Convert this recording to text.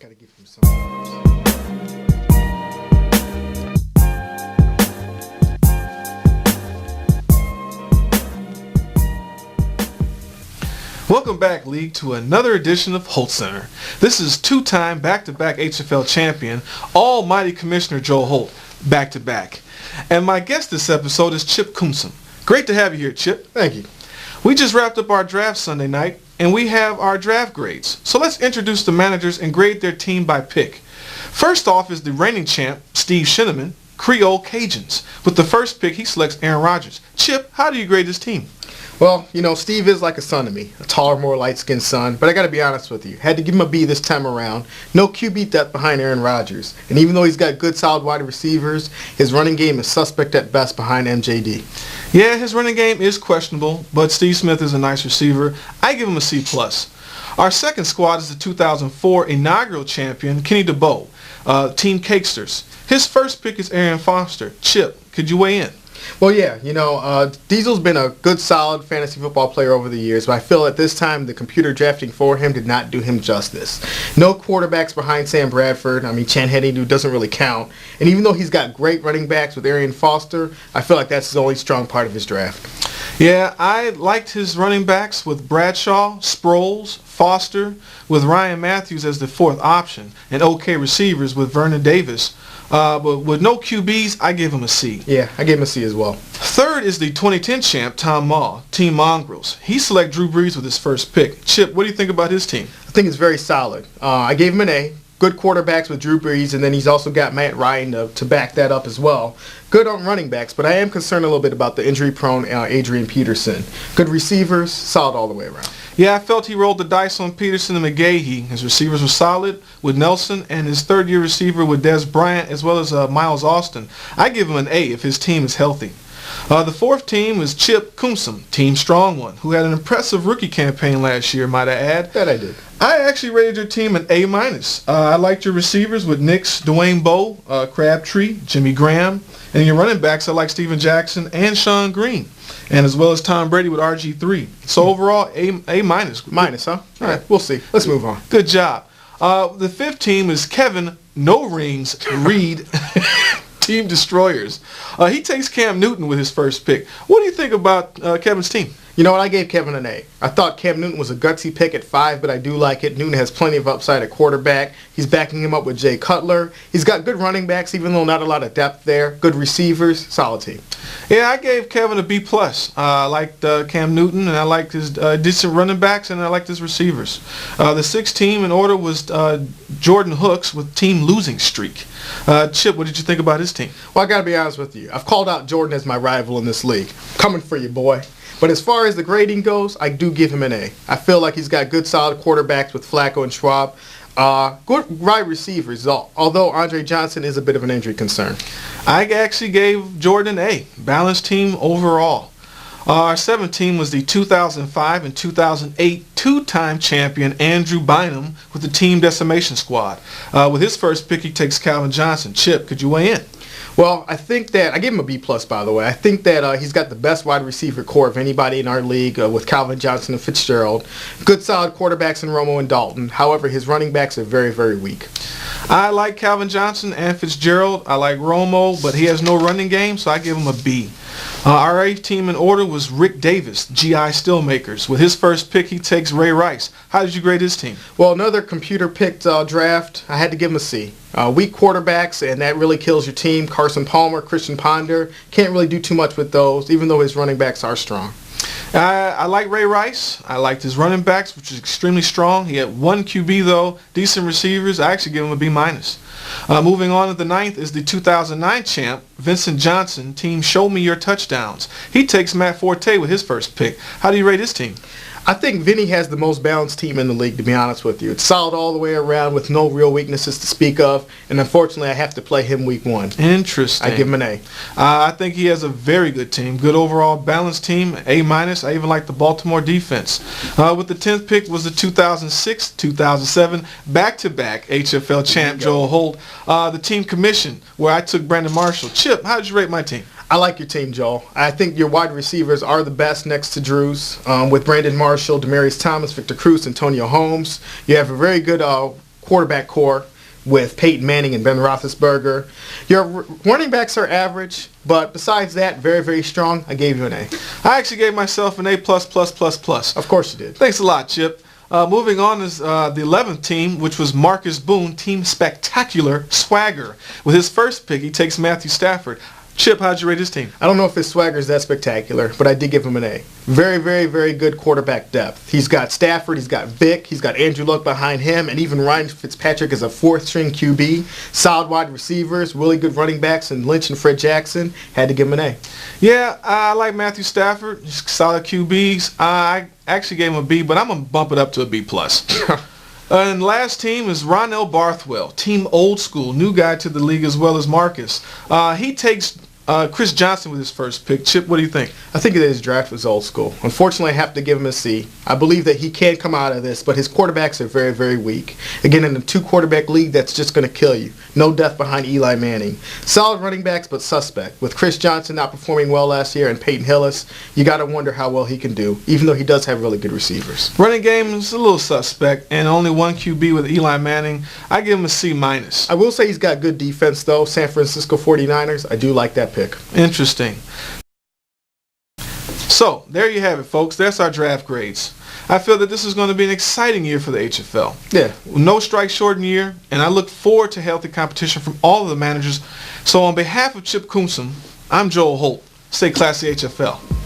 Gotta give him some. Welcome back, League, to another edition of Holt Center. This is two-time back-to-back HFL champion, almighty Commissioner Joe Holt, back-to-back. And my guest this episode is Chip Coomson. Great to have you here, Chip. Thank you. We just wrapped up our draft Sunday night, and we have our draft grades. So let's introduce the managers and grade their team by pick. First off is the reigning champ, Steve Sugarman, Creole Cajuns. With the first pick, he selects Aaron Rodgers. Chip, how do you grade his team? Well, you know, Steve is like a son to me, a taller, more light-skinned son, but I got to be honest with you. Had to give him a B this time around. No QB depth behind Aaron Rodgers. And even though he's got good, solid wide receivers, his running game is suspect at best behind MJD. Yeah, his running game is questionable, but Steve Smith is a nice receiver. I give him a C+. Our second squad is the 2004 inaugural champion, Kenny DeBow, Team Cakesters. His first pick is Aaron Foster. Chip, could you weigh in? Well, yeah, you know, Diesel's been a good, solid fantasy football player over the years, but I feel at this time the computer drafting for him did not do him justice. No quarterbacks behind Sam Bradford. I mean, Chan Henry doesn't really count. And even though he's got great running backs with Arian Foster, I feel like that's his only strong part of his draft. Yeah, I liked his running backs with Bradshaw, Sproles, Foster, with Ryan Matthews as the fourth option, and okay receivers with Vernon Davis. But with no QBs, I give him a C. Yeah, I gave him a C as well. Third is the 2010 champ, Tom Maw, Team Mongrels. He selected Drew Brees with his first pick. Chip, what do you think about his team? I think it's very solid. I gave him an A. Good quarterbacks with Drew Brees, and then he's also got Matt Ryan to back that up as well. Good on running backs, but I am concerned a little bit about the injury-prone Adrian Peterson. Good receivers, solid all the way around. Yeah, I felt he rolled the dice on Peterson and McGahee. His receivers were solid with Nelson and his third-year receiver with Des Bryant as well as Miles Austin. I give him an A if his team is healthy. The fourth team is Chip Coomson, Team Strong One, who had an impressive rookie campaign last year, might I add. That I did. I actually rated your team an A-. I liked your receivers with Nix, Dwayne Bowe, Crabtree, Jimmy Graham, and your running backs I like Steven Jackson and Sean Green, and as well as Tom Brady with RG3. So overall, A-. Minus, huh? All right, we'll see. Let's move on. Good job. The fifth team is Kevin No Rings Reed, Team Destroyers. He takes Cam Newton with his first pick. What do you think about Kevin's team? You know what? I gave Kevin an A. I thought Cam Newton was a gutsy pick at 5, but I do like it. Newton has plenty of upside at quarterback. He's backing him up with Jay Cutler. He's got good running backs, even though not a lot of depth there. Good receivers, solid team. Yeah, I gave Kevin a B+. I liked Cam Newton, and I liked his decent running backs, and I liked his receivers. The sixth team in order was Jordan Hooks with Team Losing Streak. Chip, what did you think about his team? Well, I got to be honest with you. I've called out Jordan as my rival in this league. Coming for you, boy. But as far as the grading goes, I do give him an A. I feel like he's got good, solid quarterbacks with Flacco and Schwab. Good wide receivers, although Andre Johnson is a bit of an injury concern. I actually gave Jordan an A. Balanced team overall. Our seventh team was the 2005 and 2008 two-time champion Andrew Bynum with the Team Decimation Squad. With his first pick, he takes Calvin Johnson. Chip, could you weigh in? Well, I think that, I gave him a B+, by the way. I think that he's got the best wide receiver core of anybody in our league with Calvin Johnson and Fitzgerald. Good, solid quarterbacks in Romo and Dalton. However, his running backs are very, very weak. I like Calvin Johnson and Fitzgerald. I like Romo, but he has no running game, so I give him a B. Our eighth team in order was Rick Davis, GI Steelmakers. With his first pick, he takes Ray Rice. How did you grade his team? Well, another computer-picked draft. I had to give him a C. Weak quarterbacks, and that really kills your team. Carson Palmer, Christian Ponder. Can't really do too much with those, even though his running backs are strong. I like Ray Rice. I liked his running backs, which is extremely strong. He had one QB, though, decent receivers. I actually give him a B-. Moving on to the ninth is the 2009 champ, Vincent Johnson, Team Show Me Your Touchdowns. He takes Matt Forte with his first pick. How do you rate his team? I think Vinny has the most balanced team in the league, to be honest with you. It's solid all the way around with no real weaknesses to speak of, and unfortunately I have to play him week 1. Interesting. I give him an A. I think he has a very good team. Good overall balanced team, A-. I even like the Baltimore defense. With the 10th pick was the 2006-2007 back-to-back HFL champ Joe Holt. The team commission, where I took Brandon Marshall. Chip, how did you rate my team? I like your team, Joel. I think your wide receivers are the best next to Drew's. With Brandon Marshall, Demaryius Thomas, Victor Cruz, Antonio Holmes. You have a very good quarterback core with Peyton Manning and Ben Roethlisberger. Your running backs are average, but besides that, very, very strong. I gave you an A. I actually gave myself an A++++. Of course you did. Thanks a lot, Chip. Moving on is the 11th team, which was Marcus Boone, Team Spectacular Swagger. With his first pick, he takes Matthew Stafford. Chip, how'd you rate his team? I don't know if his swagger is that spectacular, but I did give him an A. Very, very, very good quarterback depth. He's got Stafford, he's got Vic, he's got Andrew Luck behind him, and even Ryan Fitzpatrick is a fourth-string QB. Solid wide receivers, really good running backs, and Lynch and Fred Jackson. Had to give him an A. Yeah, I like Matthew Stafford. Solid QBs. I actually gave him a B, but I'm going to bump it up to a B+. And last team is Ronell Barthwell, Team Old School, new guy to the league as well as Marcus. He takes Chris Johnson with his first pick. Chip, what do you think? I think that his draft was old school. Unfortunately, I have to give him a C. I believe that he can come out of this, but his quarterbacks are very, very weak. Again, in a two-quarterback league, that's just going to kill you. No depth behind Eli Manning. Solid running backs, but suspect. With Chris Johnson not performing well last year and Peyton Hillis, you got to wonder how well he can do, even though he does have really good receivers. Running game is a little suspect, and only one QB with Eli Manning. I give him a C-. I will say he's got good defense, though. San Francisco 49ers, I do like that pick. Interesting. So, there you have it, folks. That's our draft grades. I feel that this is going to be an exciting year for the HFL. Yeah. No strike-shortened year, and I look forward to healthy competition from all of the managers. So, on behalf of Chip Coomson, I'm Joel Holt. Stay classy, HFL.